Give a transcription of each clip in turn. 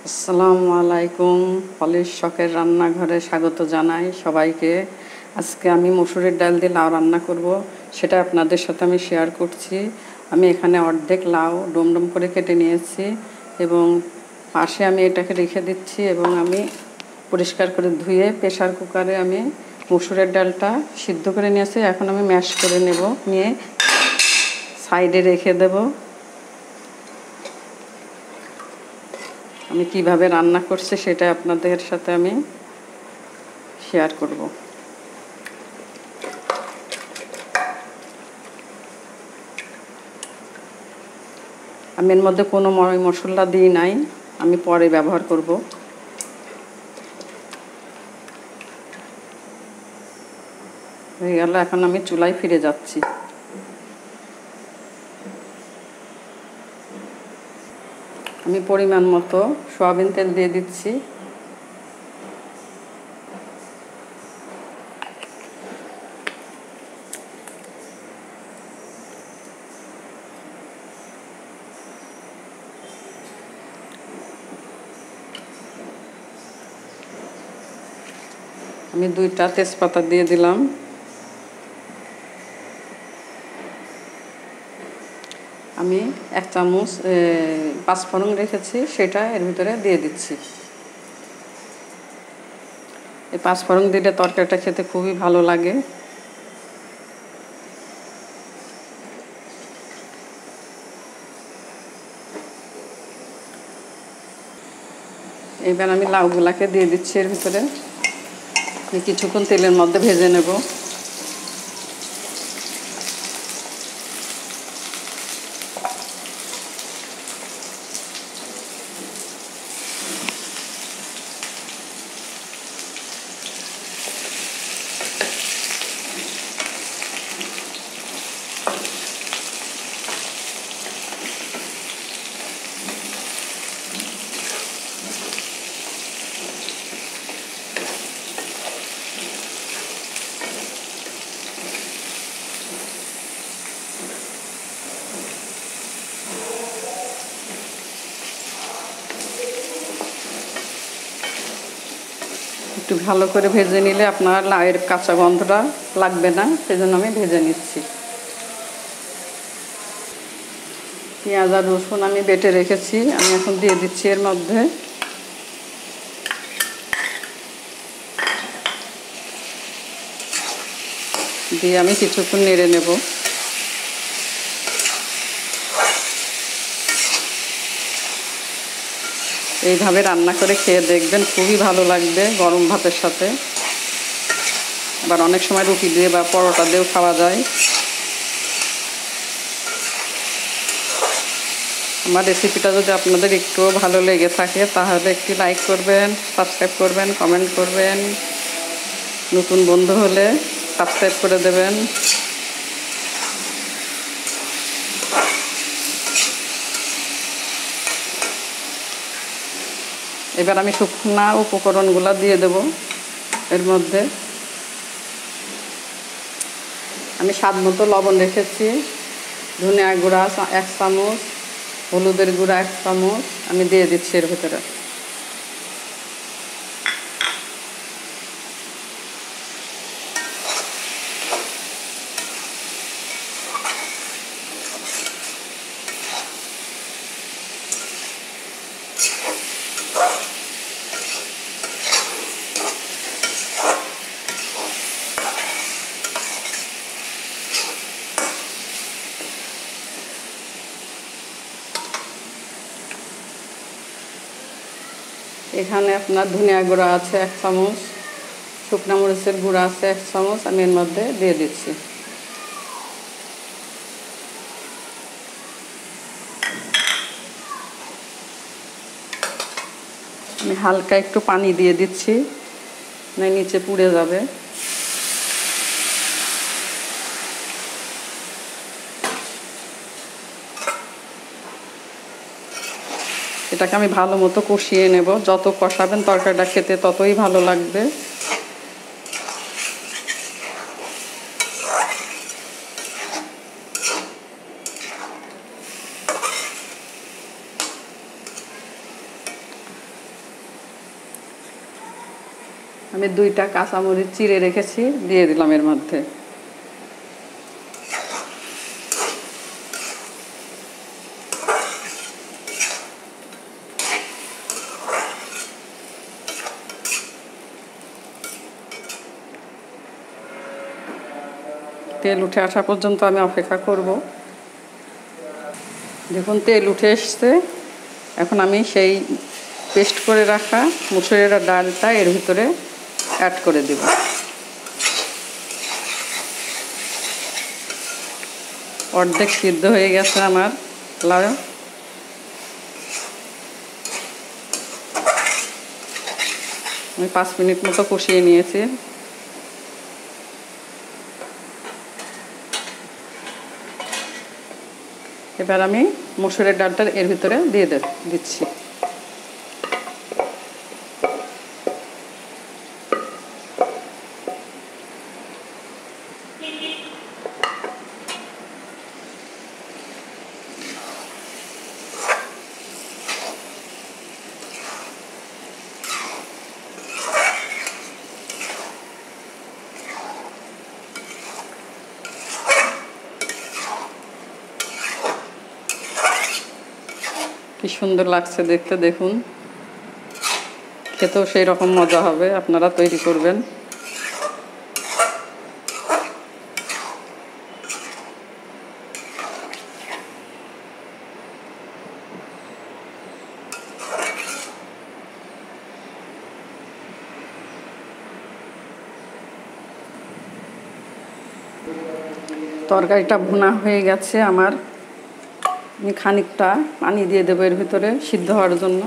আসসালামু আলাইকুম। পলিশ শখের রান্নাঘরে স্বাগত জানাই সবাইকে। আজকে আমি মসুরের ডাল দিয়ে লাউ রান্না করব, সেটা আপনাদের সাথে আমি শেয়ার করছি। আমি এখানে অর্ধেক লাউ ডুমডুম করে কেটে নিয়েছি এবং পাশে আমি এটাকে রেখে দিচ্ছি এবং আমি পরিষ্কার করে ধুয়ে প্রেসার কুকারে আমি মসুরের ডালটা সিদ্ধ করে নিয়েছি। এখন আমি ম্যাশ করে নেব, নিয়ে সাইডে রেখে দেব। আমি কিভাবে রান্না করছি সেটা আপনাদের সাথে আমি শেয়ার করব। আমি এর মধ্যে কোনো মশলা দিই নাই, আমি পরে ব্যবহার করব। হয়ে গেল, এখন আমি চুলায় ফিরে যাচ্ছি। আমি পরিমাণ মতো সয়াবিন তেল দিয়ে দিচ্ছি। আমি 2টা তেজপাতা দিয়ে দিলাম। আমি 1 চামচ পাঁচফোড়ন রেখেছি, সেটা এর ভিতরে দিয়ে দিচ্ছি। এই পাঁচফোড়ন দিলে তরকারিটা খেতে খুবই ভালো লাগে। এবার আমি লাউগুলাকে দিয়ে দিচ্ছি এর ভিতরে। কিছুক্ষণ তেলের মধ্যে ভেজে নেব। একটু ভালো করে ভেজে নিলে আপনার লাউয়ের কাঁচা গন্ধটা লাগবে না, সেজন্য আমি ভেজে নিচ্ছি। পেঁয়াজ আর রসুন আমি বেটে রেখেছি, আমি এখন দিয়ে দিচ্ছি এর মধ্যে। দিয়ে আমি কিছুক্ষণ নেড়ে নেব। এইভাবে রান্না করে খেয়ে দেখবেন, খুবই ভালো লাগবে গরম ভাতের সাথে। আবার অনেক সময় রুটি দিয়ে বা পরোটা দিয়েও খাওয়া যায়। আমার রেসিপিটা যদি আপনাদের একটুও ভালো লেগে থাকে তাহলে একটি লাইক করবেন, সাবস্ক্রাইব করবেন, কমেন্ট করবেন। নতুন বন্ধু হলে সাবস্ক্রাইব করে দেবেন। এবার আমি শুকনা উপকরণগুলো দিয়ে দেব এর মধ্যে। আমি স্বাদ মতো লবণ রেখেছি, ধনিয়া গুঁড়া 1 চামচ, হলুদের গুঁড়া 1 চামচ আমি দিয়ে দিচ্ছি এর ভিতরে। এখানে আপনার ধনিয়া গুঁড়া আছে 1 চামচ, শুকনা মরিচের গুঁড়া আছে 1 চামচ, আমি এর মধ্যে দিয়ে দিচ্ছি। আমি হালকা একটু পানি দিয়ে দিচ্ছি, না নিচে পুড়ে যাবে। এটাকে আমি ভালো মতো কষিয়ে নেব। যত কষাবেন তরকারিটা খেতে ততই ভালো লাগবে। আমি 2টা কাঁচামরিচ চিড়ে রেখেছি, দিয়ে দিলাম এর মধ্যে। তেল উঠে আসা পর্যন্ত আমি অপেক্ষা করব। দেখুন তেল উঠে এসছে। এখন আমি সেই পেস্ট করে রাখা মুসুরের ডালটা এর ভিতরে অ্যাড করে দেব। অর্ধেক সিদ্ধ হয়ে গেছে আমার লাউ। আমি 5 মিনিট মতো কষিয়ে নিয়েছি। এবার আমি মসুরের ডালটা এর ভিতরে দিয়ে দিচ্ছি। কি সুন্দর লাগছে দেখতে, দেখুন। খেতেও সেই রকম মজা হবে, আপনারা তৈরি করবেন। তরকারিটা ভুনা হয়ে গেছে আমার। আমি খানিকটা পানি দিয়ে দেবো এর ভিতরে সিদ্ধ হওয়ার জন্য।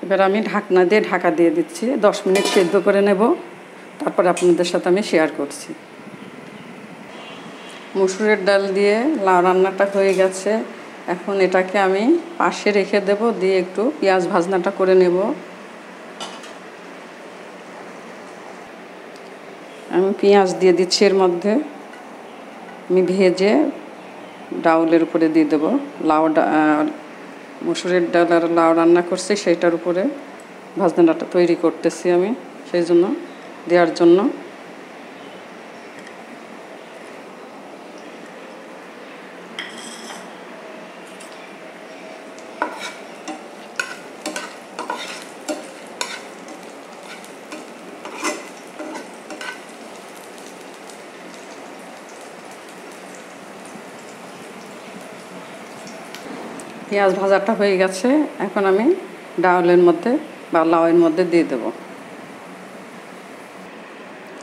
এবার আমি ঢাকনা দিয়ে ঢাকা দিয়ে দিচ্ছি। 10 মিনিট সিদ্ধ করে নেব, তারপরে আপনাদের সাথে আমি শেয়ার করছি। মসুরের ডাল দিয়ে লাউ রান্নাটা হয়ে গেছে। এখন এটাকে আমি পাশে রেখে দেব, দিয়ে একটু পেঁয়াজ ভাজনাটা করে নেব। আমি পেঁয়াজ দিয়ে দিচ্ছি এর মধ্যে। আমি ভেজে ডাউলের উপরে দিয়ে দেবো। মসুরের ডাল আর লাউ রান্না করছি, সেইটার উপরে ভাজনাটা তৈরি করতেছি আমি, সেই জন্য দেওয়ার জন্য। পেঁয়াজ ভাজাটা হয়ে গেছে। এখন আমি ডাউলের মধ্যে বা লাউয়ের মধ্যে দিয়ে দেব।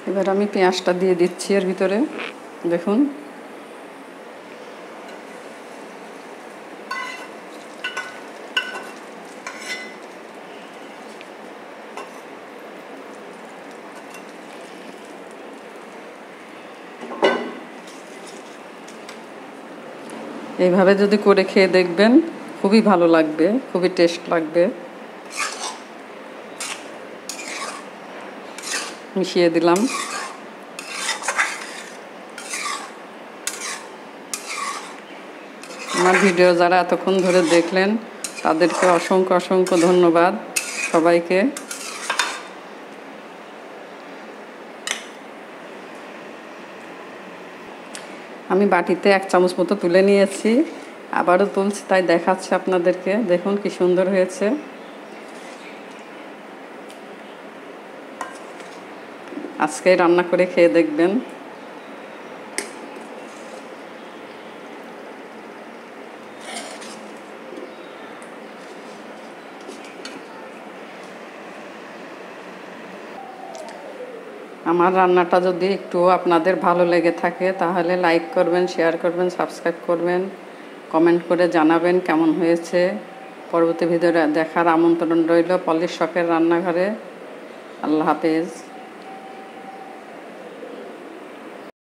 এবার আমি পেঁয়াজটা দিয়ে দিচ্ছি এর ভিতরে, দেখুন। এইভাবে যদি করে খেয়ে দেখবেন, খুবই ভালো লাগবে, খুবই টেস্ট লাগবে। মিশিয়ে দিলাম। আমার ভিডিও যারা এতক্ষণ ধরে দেখলেন, তাদেরকে অসংখ্য অসংখ্য ধন্যবাদ সবাইকে। আমি বাটিতে 1 চামচ মতো তুলে নিয়েছি, আবারও তুলছি, তাই দেখাচ্ছি আপনাদেরকে। দেখুন কি সুন্দর হয়েছে। আজকে রান্না করে খেয়ে দেখবেন। আমার রান্নাটা যদি একটু আপনাদের ভালো লেগে থাকে, তাহলে লাইক করবেন, শেয়ার করবেন, সাবস্ক্রাইব করবেন, কমেন্ট করে জানাবেন কেমন হয়েছে। পরবর্তী ভিডিও দেখার আমন্ত্রণ রইল পলির শখের রান্নাঘরে। আল্লাহ হাফেজ।